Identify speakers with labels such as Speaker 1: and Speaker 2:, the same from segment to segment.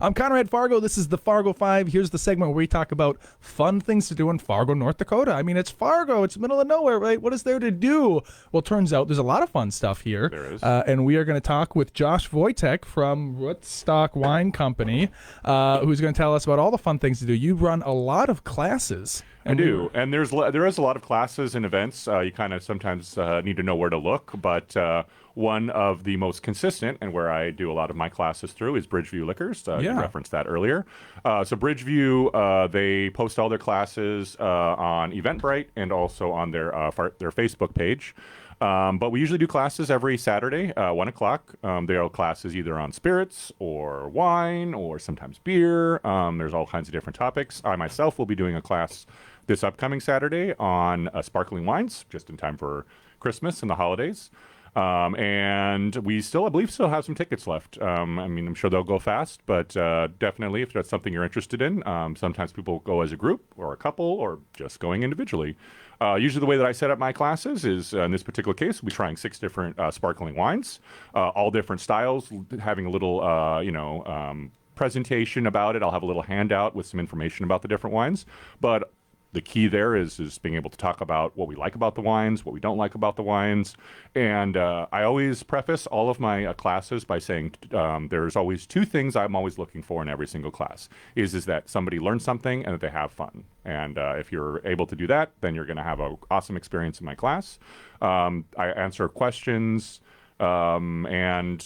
Speaker 1: I'm Conrad Fargo. This is the Fargo 5. Here's the segment where we talk about fun things to do in Fargo, North Dakota. I mean, it's Fargo. It's middle of nowhere, right? What is there to do? Well, turns out there's a lot of fun stuff here.
Speaker 2: There is.
Speaker 1: And we are going to talk with Josh Voytek from Rootstock Wine Company, who's going to tell us about all the fun things to do. You run a lot of classes.
Speaker 2: I do, and there is a lot of classes and events. You kind of sometimes need to know where to look, but one of the most consistent, and where I do a lot of my classes through, is Bridgeview Liquors. You referenced that earlier. So Bridgeview, they post all their classes on Eventbrite and also on their Facebook page. But we usually do classes every Saturday, 1 o'clock. There are classes either on spirits or wine or sometimes beer. There's all kinds of different topics. I myself will be doing a class this upcoming Saturday on sparkling wines, just in time for Christmas and the holidays. And we still, I believe, have some tickets left. I mean, I'm sure they'll go fast, but definitely if that's something you're interested in, sometimes people go as a group or a couple or just going individually. Usually the way that I set up my classes is, in this particular case, we'll be trying 6 different sparkling wines, all different styles, having a little, presentation about it. I'll have a little handout with some information about the different wines, but the key there is being able to talk about what we like about the wines, what we don't like about the wines. And I always preface all of my classes by saying there's always 2 things I'm always looking for in every single class, is that somebody learns something and that they have fun. And if you're able to do that, then you're going to have an awesome experience in my class. I answer questions. And,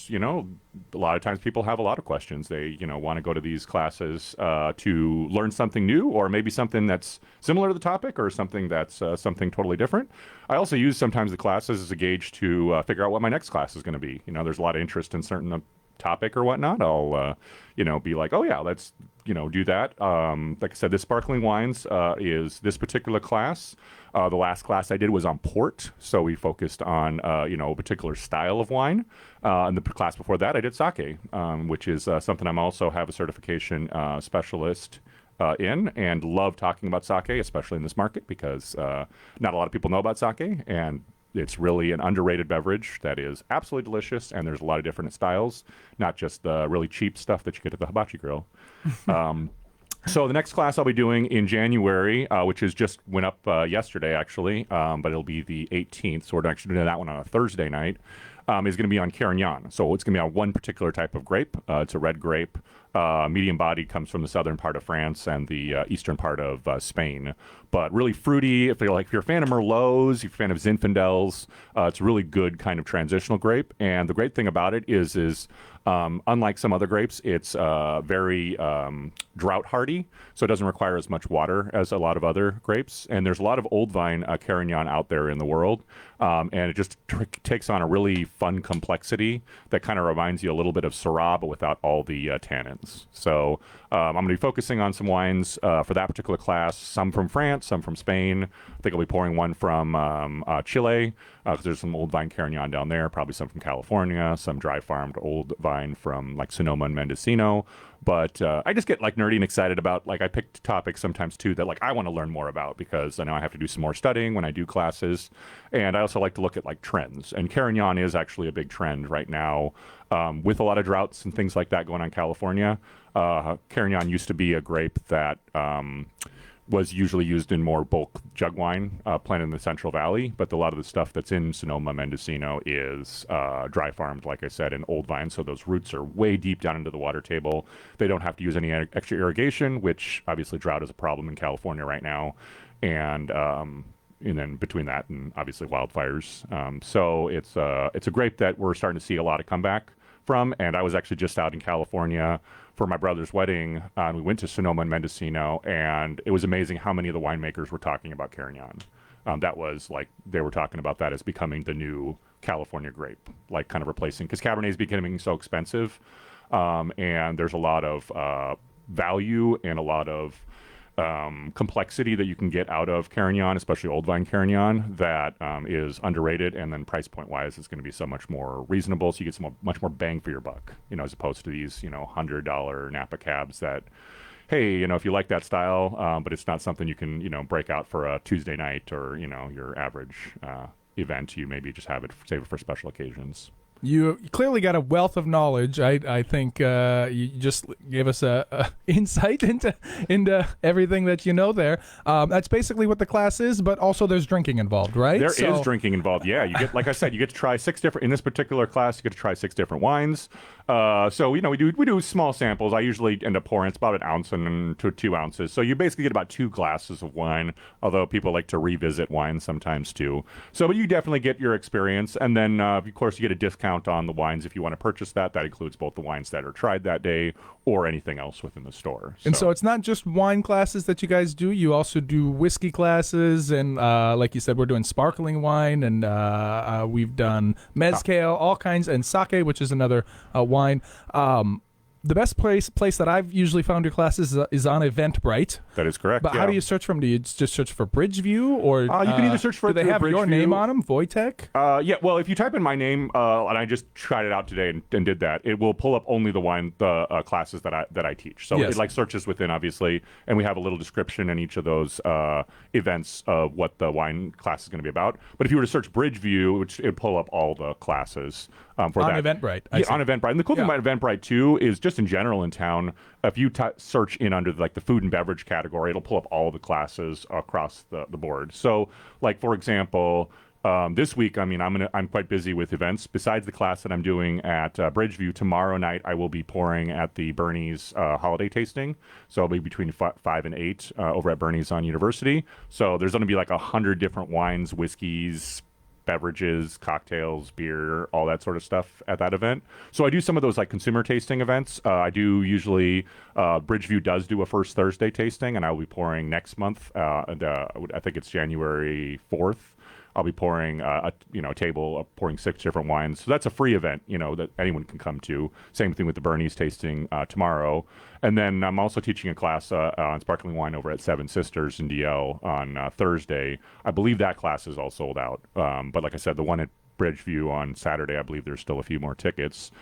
Speaker 2: a lot of times people have a lot of questions. They, want to go to these classes to learn something new, or maybe something that's similar to the topic, or something that's something totally different. I also use sometimes the classes as a gauge to figure out what my next class is going to be. There's a lot of interest in certain topic or whatnot. I'll, be like, oh yeah, let's, do that. Like I said, this sparkling wines is this particular class. The last class I did was on port, so we focused on, a particular style of wine. And the class before that, I did sake, which is something I'm also have a certification specialist in, and love talking about sake, especially in this market, because not a lot of people know about sake, and it's really an underrated beverage that is absolutely delicious, and there's a lot of different styles, not just the really cheap stuff that you get at the hibachi grill. So the next class I'll be doing in January, which is just went up yesterday, actually, but it'll be the 18th, so we're actually doing that one on a Thursday night, is going to be on Carignan. So it's going to be on one particular type of grape. It's a red grape. Medium body, comes from the southern part of France and the eastern part of Spain. But really fruity. If you're a fan of Merlots, if you're a fan of Zinfandels, it's a really good kind of transitional grape. And the great thing about it is unlike some other grapes, it's very drought hardy, so it doesn't require as much water as a lot of other grapes. And there's a lot of old vine Carignan out there in the world, and it just takes on a really fun complexity that kind of reminds you a little bit of Syrah, but without all the tannins. So I'm going to be focusing on some wines for that particular class, some from France, some from Spain. I think I'll be pouring one from Chile, because there's some old vine Carignan down there, probably some from California, some dry farmed old vine from like Sonoma and Mendocino. But I just get nerdy and excited about, I pick topics sometimes too that I want to learn more about, because I know I have to do some more studying when I do classes. And I also like to look at trends. And Carignan is actually a big trend right now, with a lot of droughts and things like that going on in California. Carignan used to be a grape that was usually used in more bulk jug wine, planted in the Central Valley, but a lot of the stuff that's in Sonoma, Mendocino is dry farmed, like I said, in old vines, so those roots are way deep down into the water table. They don't have to use any extra irrigation, which obviously drought is a problem in California right now, and then between that and obviously wildfires. So it's a grape that we're starting to see a lot of comeback from, and I was actually just out in California for my brother's wedding. We went to Sonoma and Mendocino, and it was amazing how many of the winemakers were talking about Carignan. That was they were talking about that as becoming the new California grape, kind of replacing, because Cabernet is becoming so expensive, and there's a lot of value and a lot of complexity that you can get out of Carignan, especially old vine Carignan, that is underrated, and then price point wise it's going to be so much more reasonable, so you get much more bang for your buck, as opposed to these $100 Napa cabs that, hey, if you like that style, but it's not something you can break out for a Tuesday night or your average event. You maybe just save it for special occasions.
Speaker 1: You clearly got a wealth of knowledge. I think you just gave us a insight into everything that you know there. That's basically what the class is, but also there's drinking involved, right?
Speaker 2: There is drinking involved. Yeah, you get, like I said, you get to try 6 different. In this particular class, you get to try 6 different wines. So we do small samples. I usually end up pouring. It's about 1 ounce and to 2 ounces. So you basically get about 2 glasses of wine. Although people like to revisit wine sometimes too. So, but you definitely get your experience, and then of course you get a discount on the wines if you want to purchase that. That includes both the wines that are tried that day or anything else within the store.
Speaker 1: And so it's not just wine classes that you guys do. You also do whiskey classes, and like you said, we're doing sparkling wine, and we've done mezcal, all kinds, and sake, which is another wine. The best place that I've usually found your classes is on Eventbrite.
Speaker 2: That is correct.
Speaker 1: But how do you search for them? Do you just search for Bridgeview, or
Speaker 2: you can either search for?
Speaker 1: Do they have your name on them, Voytek?
Speaker 2: Yeah. Well, if you type in my name, and I just tried it out today and did that, it will pull up only the classes that I teach. So it searches within, obviously, and we have a little description in each of those events of what the wine class is going to be about. But if you were to search Bridgeview, which it pull up all the classes for
Speaker 1: on
Speaker 2: that.
Speaker 1: Eventbrite.
Speaker 2: On Eventbrite. And the cool thing about Eventbrite too is just in general in town, if you search in under like the food and beverage category, it'll pull up all the classes across the board. So, like for example, this week, I mean, I'm quite busy with events. Besides the class that I'm doing at Bridgeview, tomorrow night I will be pouring at the Bernie's holiday tasting. So I'll be between 5 and 8 over at Bernie's on University. So there's going to be like 100 different wines, whiskeys, beverages, cocktails, beer, all that sort of stuff at that event. So I do some of those like consumer tasting events. I do usually, Bridgeview does do a first Thursday tasting, and I will be pouring next month. I think it's January 4th. I'll be pouring a table, pouring 6 different wines. So that's a free event, that anyone can come to. Same thing with the Bernie's tasting tomorrow. And then I'm also teaching a class on sparkling wine over at Seven Sisters in DL on Thursday. I believe that class is all sold out. But like I said, the one at Bridgeview on Saturday, I believe there's still a few more tickets.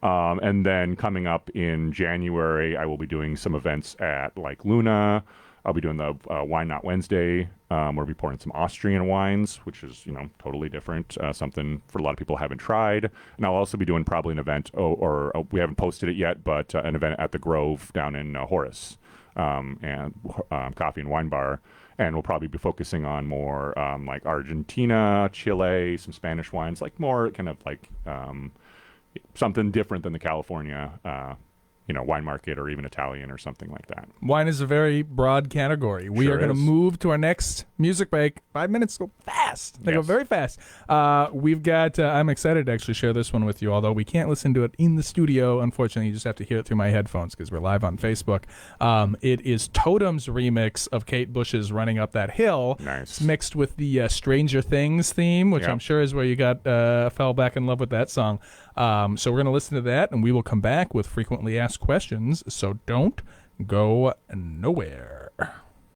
Speaker 2: And then coming up in January, I will be doing some events at like Luna. I'll be doing the Wine Not Wednesday. We'll be pouring some Austrian wines, which is, totally different, something for a lot of people haven't tried. And I'll also be doing probably an event, or we haven't posted it yet, but an event at the Grove down in Horace, and coffee and wine bar. And we'll probably be focusing on more like Argentina, Chile, some Spanish wines, like more kind of like something different than the California wine market, or even Italian or something like that.
Speaker 1: Wine is a very broad category. We are going to move to our next music break. 5 minutes go fast. They go very fast. We've got, I'm excited to actually share this one with you, although we can't listen to it in the studio. Unfortunately, you just have to hear it through my headphones because we're live on Facebook. It is Totem's remix of Kate Bush's Running Up That Hill.
Speaker 2: Nice.
Speaker 1: It's mixed with the Stranger Things theme, which I'm sure is where you fell back in love with that song. So we're going to listen to that, and we will come back with frequently asked questions, so don't go nowhere.